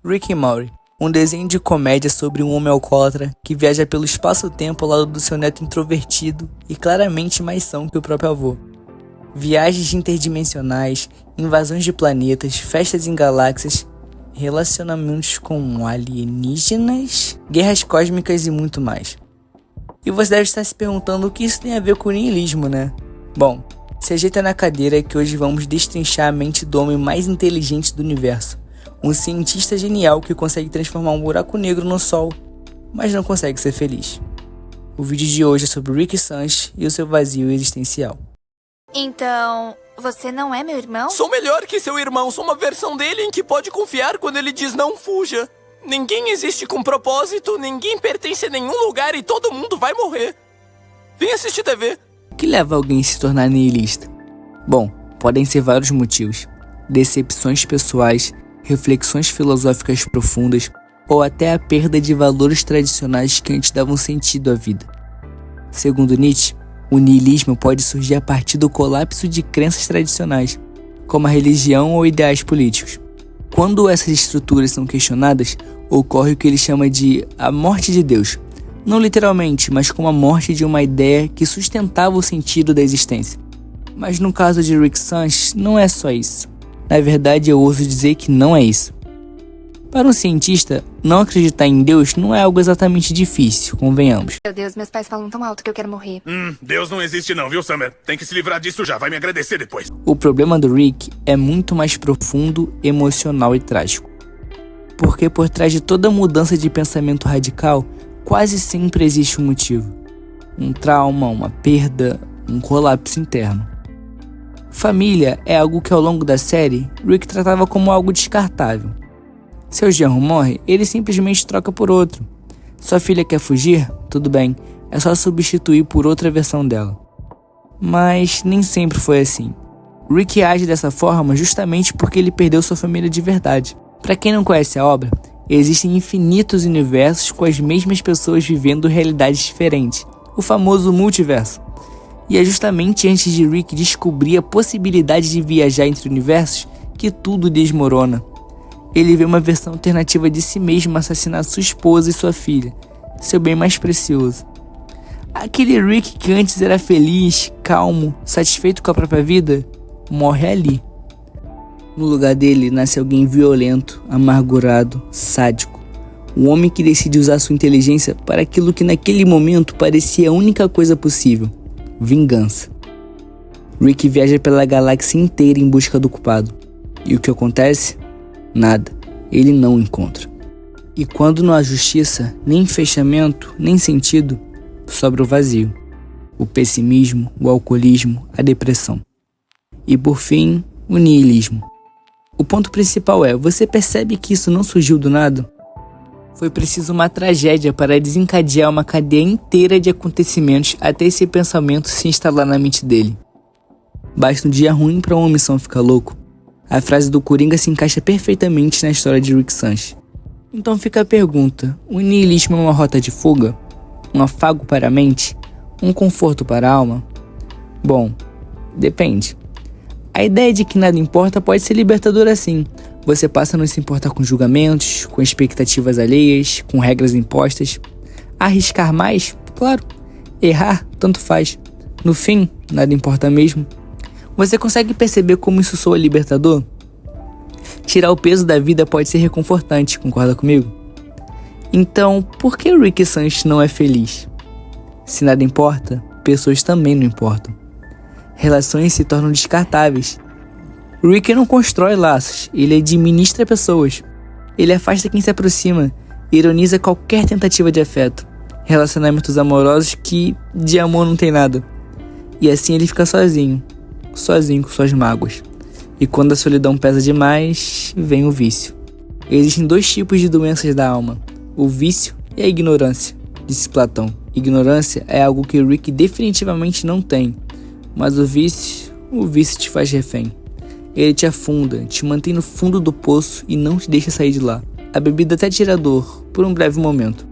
Rick and Morty, um desenho de comédia sobre um homem alcoólatra que viaja pelo espaço-tempo ao lado do seu neto introvertido e claramente mais são que o próprio avô. Viagens interdimensionais, invasões de planetas, festas em galáxias, relacionamentos com alienígenas, guerras cósmicas e muito mais. E você deve estar se perguntando o que isso tem a ver com o niilismo, né? Bom, se ajeita na cadeira que hoje vamos destrinchar a mente do homem mais inteligente do universo. Um cientista genial que consegue transformar um buraco negro no sol, mas não consegue ser feliz. O vídeo de hoje é sobre Rick Sanches e o seu vazio existencial. Então, você não é meu irmão? Sou melhor que seu irmão, sou uma versão dele em que pode confiar quando ele diz não fuja. Ninguém existe com propósito, ninguém pertence a nenhum lugar e todo mundo vai morrer. Vem assistir TV. O que leva alguém a se tornar nihilista? Bom, podem ser vários motivos. Decepções pessoais, reflexões filosóficas profundas ou até a perda de valores tradicionais que antes davam sentido à vida. Segundo Nietzsche, o niilismo pode surgir a partir do colapso de crenças tradicionais, como a religião ou ideais políticos. Quando essas estruturas são questionadas, ocorre o que ele chama de a morte de Deus. Não literalmente, mas como a morte de uma ideia que sustentava o sentido da existência. Mas no caso de Rick Sanches, não é só isso. Na verdade, eu ouso dizer que não é isso. Para um cientista, não acreditar em Deus não é algo exatamente difícil, convenhamos. Meu Deus, meus pais falam tão alto que eu quero morrer. Deus não existe não, viu, Summer? Tem que se livrar disso já, vai me agradecer depois. O problema do Rick é muito mais profundo, emocional e trágico. Porque por trás de toda mudança de pensamento radical, quase sempre existe um motivo. Um trauma, uma perda, um colapso interno. Família é algo que ao longo da série, Rick tratava como algo descartável. Seu genro morre, ele simplesmente troca por outro. Sua filha quer fugir? Tudo bem, é só substituir por outra versão dela. Mas nem sempre foi assim. Rick age dessa forma justamente porque ele perdeu sua família de verdade. Para quem não conhece a obra, existem infinitos universos com as mesmas pessoas vivendo realidades diferentes, o famoso multiverso. E é justamente antes de Rick descobrir a possibilidade de viajar entre universos que tudo desmorona. Ele vê uma versão alternativa de si mesmo assassinar sua esposa e sua filha, seu bem mais precioso. Aquele Rick que antes era feliz, calmo, satisfeito com a própria vida, morre ali. No lugar dele nasce alguém violento, amargurado, sádico. Um homem que decide usar sua inteligência para aquilo que naquele momento parecia a única coisa possível: vingança. Rick viaja pela galáxia inteira em busca do culpado. E o que acontece? Nada. Ele não encontra. E quando não há justiça, nem fechamento, nem sentido, sobra o vazio. O pessimismo, o alcoolismo, a depressão. E por fim, o niilismo. O ponto principal é, você percebe que isso não surgiu do nada? Foi preciso uma tragédia para desencadear uma cadeia inteira de acontecimentos até esse pensamento se instalar na mente dele. Basta um dia ruim para uma missão ficar louco. A frase do Coringa se encaixa perfeitamente na história de Rick Sanches. Então fica a pergunta, o niilismo é uma rota de fuga? Um afago para a mente? Um conforto para a alma? Bom, depende. A ideia de que nada importa pode ser libertadora sim. Você passa a não se importar com julgamentos, com expectativas alheias, com regras impostas. Arriscar mais? Claro. Errar? Tanto faz. No fim, nada importa mesmo. Você consegue perceber como isso soa libertador? Tirar o peso da vida pode ser reconfortante, concorda comigo? Então, por que Rick Sanches não é feliz? Se nada importa, pessoas também não importam. Relações se tornam descartáveis. Rick não constrói laços, ele administra pessoas. Ele afasta quem se aproxima, ironiza qualquer tentativa de afeto. Relacionamentos amorosos que de amor não tem nada. E assim ele fica sozinho com suas mágoas. E quando a solidão pesa demais, vem o vício. Existem dois tipos de doenças da alma, o vício e a ignorância, disse Platão. Ignorância é algo que Rick definitivamente não tem, mas o vício te faz refém. Ele te afunda, te mantém no fundo do poço e não te deixa sair de lá. A bebida até tira a dor, por um breve momento.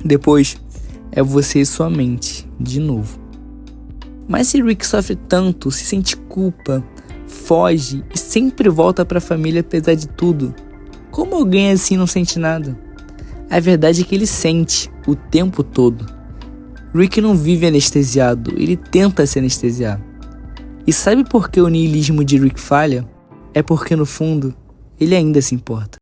Depois, é você e sua mente, de novo. Mas se Rick sofre tanto, se sente culpa, foge e sempre volta para a família apesar de tudo, Como alguém assim não sente nada? A verdade é que ele sente o tempo todo. Rick não vive anestesiado, ele tenta se anestesiar. E sabe por que o niilismo de Rick falha? É porque no fundo, ele ainda se importa.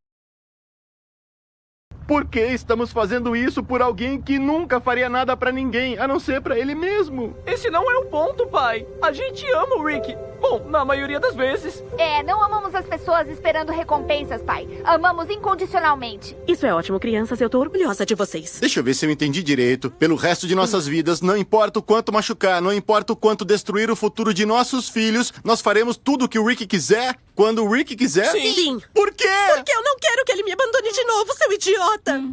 Por que estamos fazendo isso por alguém que nunca faria nada pra ninguém, a não ser pra ele mesmo? Esse não é o ponto, pai. A gente ama o Rick. Bom, na maioria das vezes. Não amamos as pessoas esperando recompensas, pai. Amamos incondicionalmente. Isso é ótimo, crianças. Eu tô orgulhosa de vocês. Deixa eu ver se eu entendi direito. Pelo resto de nossas vidas, não importa o quanto machucar, não importa o quanto destruir o futuro de nossos filhos, nós faremos tudo o que o Rick quiser, quando o Rick quiser? Sim. Sim. Por quê? Porque eu não quero que ele me abandone de novo, seu idiota.